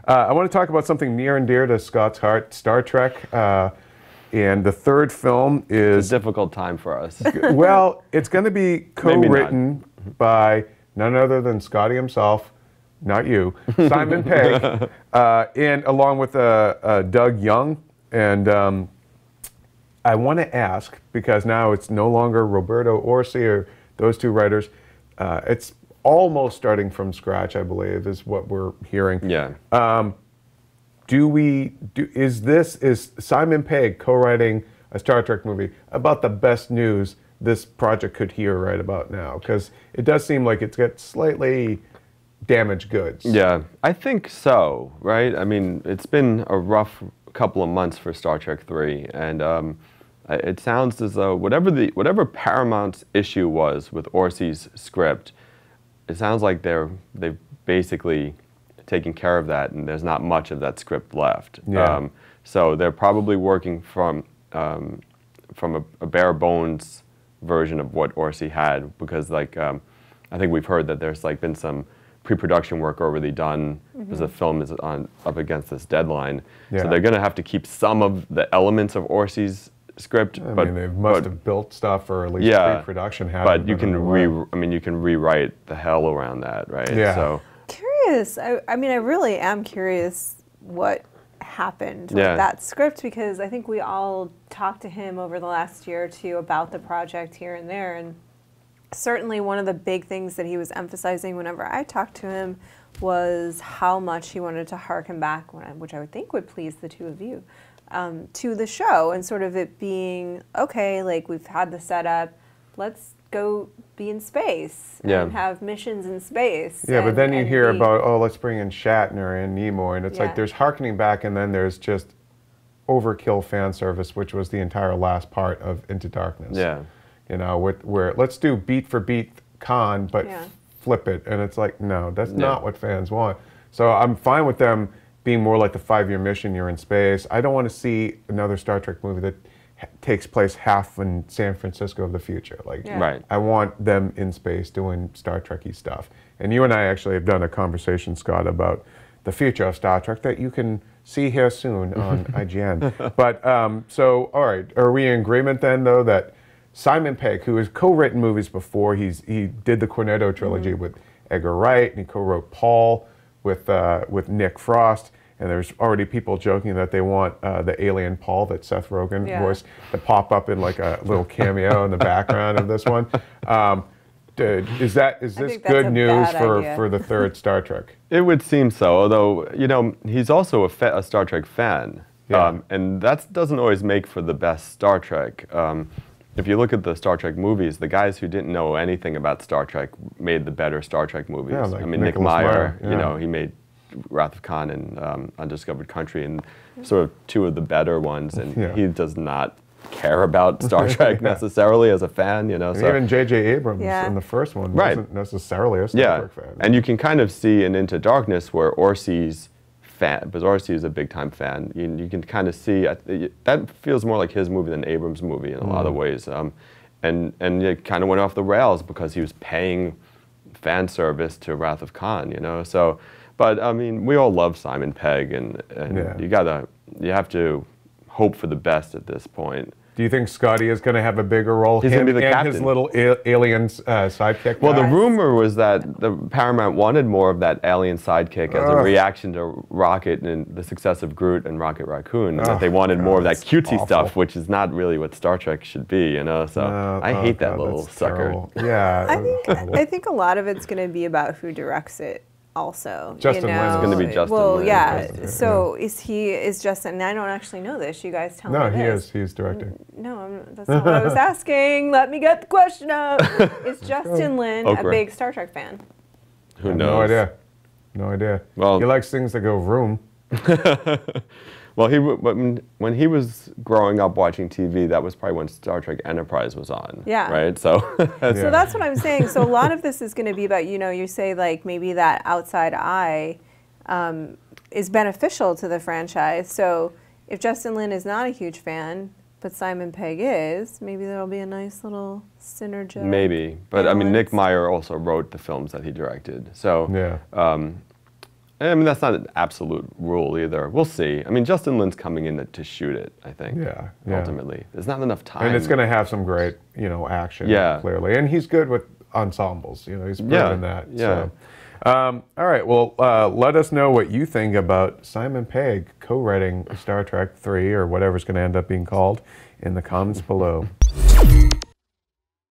I want to talk about something near and dear to Scott's heart, Star Trek. And the third film is... It's a difficult time for us. Well, it's going to be co-written by none other than Scotty himself, not you, Simon Pegg, and along with Doug Young. And I want to ask, because now it's no longer Roberto Orci or those two writers, it's almost starting from scratch, I believe, is what we're hearing. Yeah. Is Simon Pegg co-writing a Star Trek movie about the best news this project could hear right about now? Because it does seem like it's got slightly damaged goods. Yeah, I think so, right? I mean, it's been a rough couple of months for Star Trek 3, and it sounds as though whatever Paramount's issue was with Orci's script, it sounds like they've basically taking care of that, and there's not much of that script left. Yeah. So they're probably working from a bare bones version of what Orci had, because I think we've heard that there's been some pre-production work already done because the film is up against this deadline. Yeah. So they're going to have to keep some of the elements of Orci's script. I mean, they must have built stuff, or at least pre-production had. But you can rewrite the hell around that, right? Yeah. So. Curious. I mean, I really am curious what happened with that script, because I think we all talked to him over the last year or two about the project here and there, and certainly one of the big things that he was emphasizing whenever I talked to him was how much he wanted to harken back, which I would think would please the two of you, to the show, and sort of it being, okay, we've had the setup, let's go be in space and have missions in space. Yeah, but then you hear about, let's bring in Shatner and Nimoy, and it's like there's harkening back, and then there's just overkill fan service, which was the entire last part of Into Darkness. Yeah. You know, where let's do beat for beat Khan, but flip it, and it's like, no, that's not what fans want. So I'm fine with them being more like the 5-year mission, you're in space. I don't want to see another Star Trek movie that takes place half in San Francisco of the future. Right. I want them in space doing Star Trek-y stuff. And you and I actually have done a conversation, Scott, about the future of Star Trek that you can see here soon on IGN. But so, all right, are we in agreement then, though, that Simon Pegg, who has co-written movies before, he did the Cornetto trilogy with Edgar Wright, and he co-wrote Paul with Nick Frost. And there's already people joking that they want the alien Paul that Seth Rogen voiced to pop up in a little cameo in the background of this one. Is this good news for the third Star Trek? It would seem so, although, he's also a Star Trek fan. Yeah. And that doesn't always make for the best Star Trek. If you look at the Star Trek movies, the guys who didn't know anything about Star Trek made the better Star Trek movies. Yeah, I mean, Nick Meyer, Meyer, he made Wrath of Khan and Undiscovered Country, and sort of two of the better ones, and he does not care about Star Trek necessarily as a fan, So. Even J.J. Abrams in the first one wasn't necessarily a Star Trek fan. And you can kind of see in Into Darkness where Orci's fan, because Orci is a big-time fan, you can kind of see, that feels more like his movie than Abrams' movie in a lot of ways. And it kind of went off the rails because he was paying fan service to Wrath of Khan, So. But I mean, we all love Simon Pegg, and you have to hope for the best at this point. Do you think Scotty is going to have a bigger role? He's going to be the captain. His little alien sidekick. Well, the rumor was that the Paramount wanted more of that alien sidekick as a reaction to Rocket and the success of Groot and Rocket Raccoon, and that they wanted more of that cutesy stuff, which is not really what Star Trek should be, So I hate that little sucker. Terrible. Yeah. I think a lot of it's going to be about who directs it. Also, Justin Lin is going to be Justin Lin. Well, yeah. So is Justin? And I don't actually know this. You guys tell me. No, he is. He's directing. No, that's not what I was asking. Let me get the question up. Is Justin Lin a big Star Trek fan? Who knows? No idea. Well, he likes things that go vroom. Well, when he was growing up watching TV, that was probably when Star Trek Enterprise was on. Yeah. Right? So so that's what I'm saying. So a lot of this is going to be about, you say maybe that outside eye is beneficial to the franchise. So if Justin Lin is not a huge fan, but Simon Pegg is, maybe there'll be a nice little synergy. Maybe. But I mean, Nick Meyer also wrote the films that he directed. So I mean, that's not an absolute rule either. We'll see. I mean, Justin Lin's coming in to shoot it, I think. Yeah. Ultimately. There's not enough time. And it's going to have some great, action, clearly. And he's good with ensembles. He's proven that. Yeah. So. All right. Well, let us know what you think about Simon Pegg co-writing Star Trek 3 or whatever's going to end up being called in the comments below.